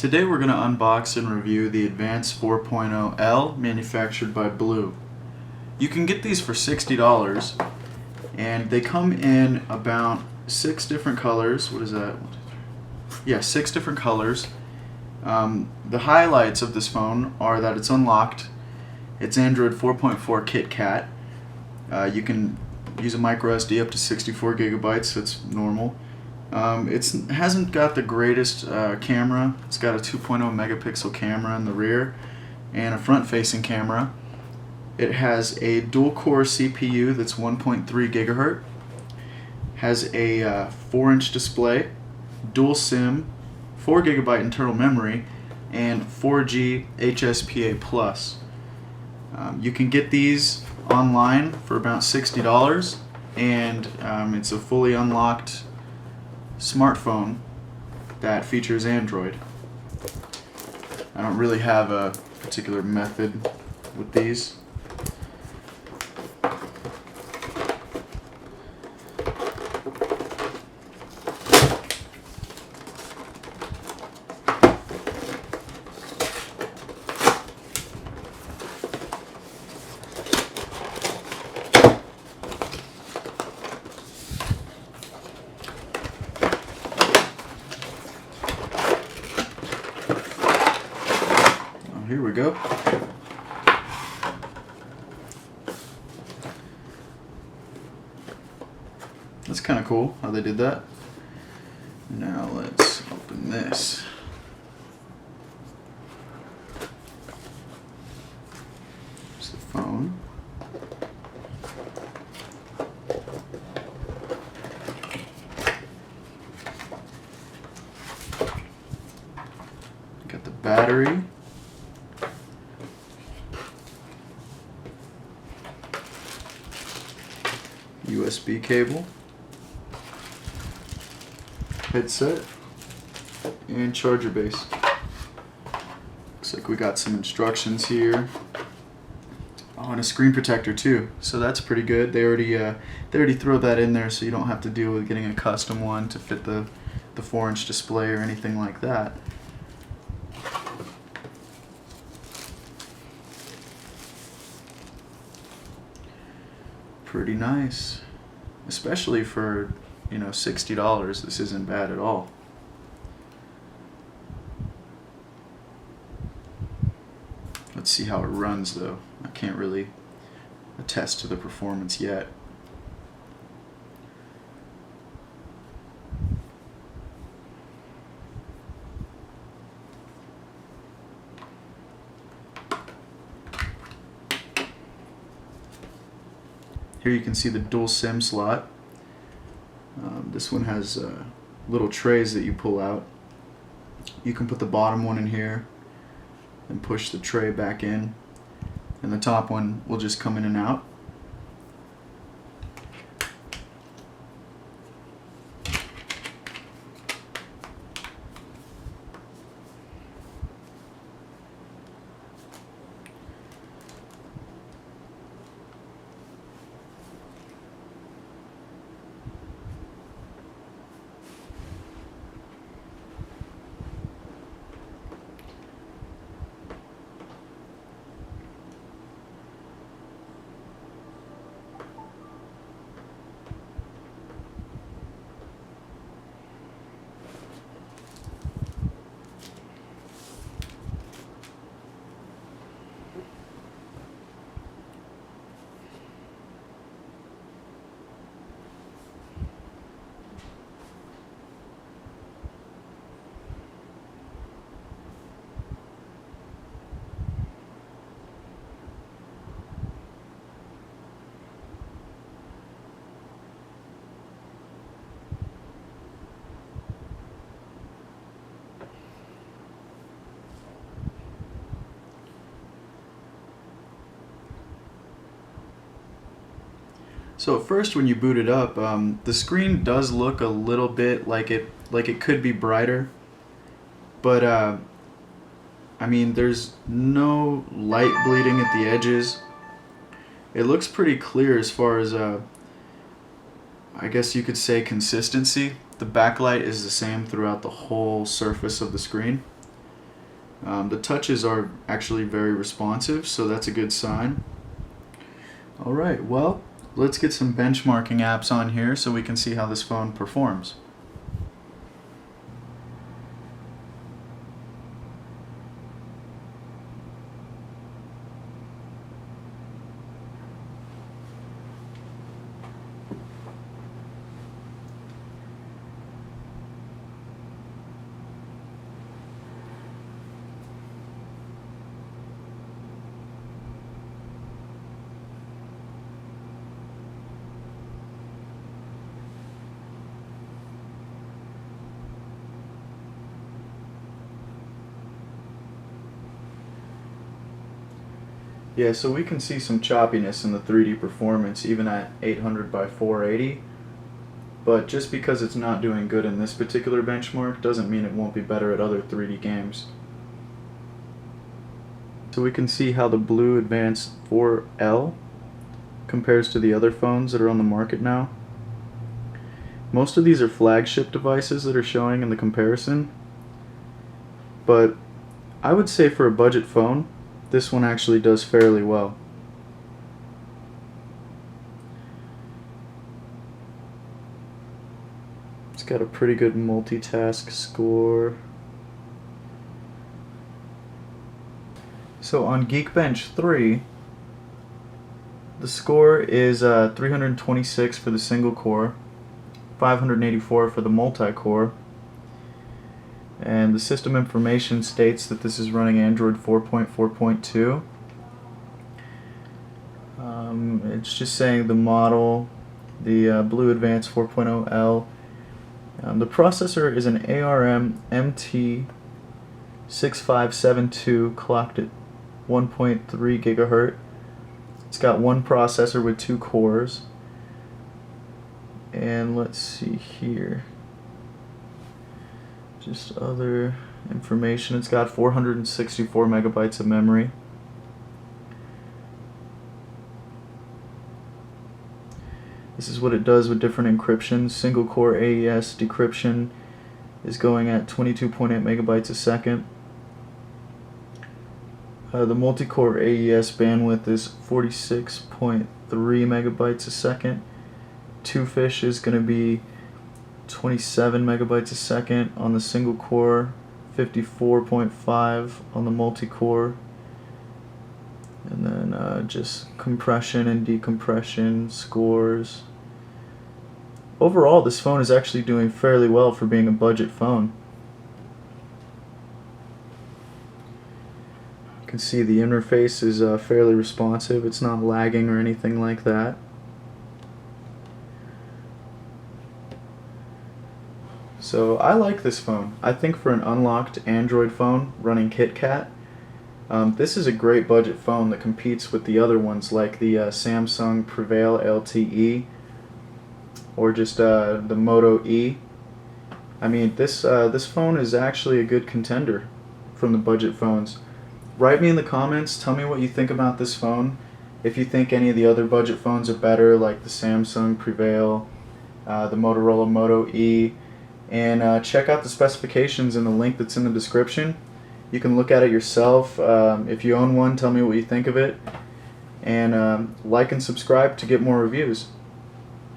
Today we're going to unbox and review the Advance 4.0L manufactured by BLU. You can get these for $60 and they come in about 6 different colors. What is that? Yeah, 6 different colors. The highlights of this phone are that it's unlocked. It's Android 4.4 KitKat. You can use a micro SD up to 64 gigabytes. That's normal. It hasn't got the greatest camera. It's got a 2.0 megapixel camera in the rear and a front-facing camera. It has a dual-core CPU that's 1.3 gigahertz. Has a 4-inch display, dual SIM, 4 gigabyte internal memory, and 4G HSPA+. You can get these online for about $60, and it's a fully unlocked smartphone that features Android. I don't really have a particular method with these. Here we go. That's kind of cool how they did that. Now let's open this. There's the phone. Got the battery. USB cable, headset, and charger base. Looks like we got some instructions here. Oh, and a screen protector too, so that's pretty good. They already throw that in there, so you don't have to deal with getting a custom one to fit the 4-inch display or anything like that. Pretty nice, especially for, $60. This isn't bad at all. Let's see how it runs though. I can't really attest to the performance yet. Here you can see the dual SIM slot. This one has little trays that you pull out. You can put the bottom one in here and push the tray back in, and the top one will just come in and out. So at first when you boot it up, the screen does look a little bit like it could be brighter, but I mean, there's no light bleeding at the edges. It looks pretty clear as far as I guess you could say consistency. The backlight is the same throughout the whole surface of the screen. The touches are actually very responsive, so that's a good sign. Alright, well, let's get some benchmarking apps on here so we can see how this phone performs. Yeah, so we can see some choppiness in the 3D performance even at 800 by 480, but just because it's not doing good in this particular benchmark doesn't mean it won't be better at other 3D games. So we can see how the BLU Advance 4L compares to the other phones that are on the market now. Most of these are flagship devices that are showing in the comparison, but I would say for a budget phone, this one actually does fairly well. It's got a pretty good multitask score. So on Geekbench 3, the score is 326 for the single core, 584 for the multi-core, and the system information states that this is running Android 4.4.2. It's just saying the model, the BLU Advance 4.0L. The processor is an ARM MT6572 clocked at 1.3 gigahertz. It's got one processor with 2 cores. And let's see here. Just other information. It's got 464 megabytes of memory. This is what it does with different encryptions. Single core AES decryption is going at 22.8 megabytes a second. The multi-core AES bandwidth is 46.3 megabytes a second. Two-fish is going to be 27 megabytes a second on the single core, 54.5 on the multi-core, and then just compression and decompression scores. Overall, this phone is actually doing fairly well for being a budget phone. You can see the interface is fairly responsive. It's not lagging or anything like that. So I like this phone. I think for an unlocked Android phone running KitKat, this is a great budget phone that competes with the other ones like the Samsung Prevail LTE or just the Moto E. I mean, this phone is actually a good contender from the budget phones. Write me in the comments, tell me what you think about this phone. If you think any of the other budget phones are better, like the Samsung Prevail, the Motorola Moto E, and check out the specifications in the link that's in the description. You can look at it yourself. If you own one, tell me what you think of it. And like and subscribe to get more reviews.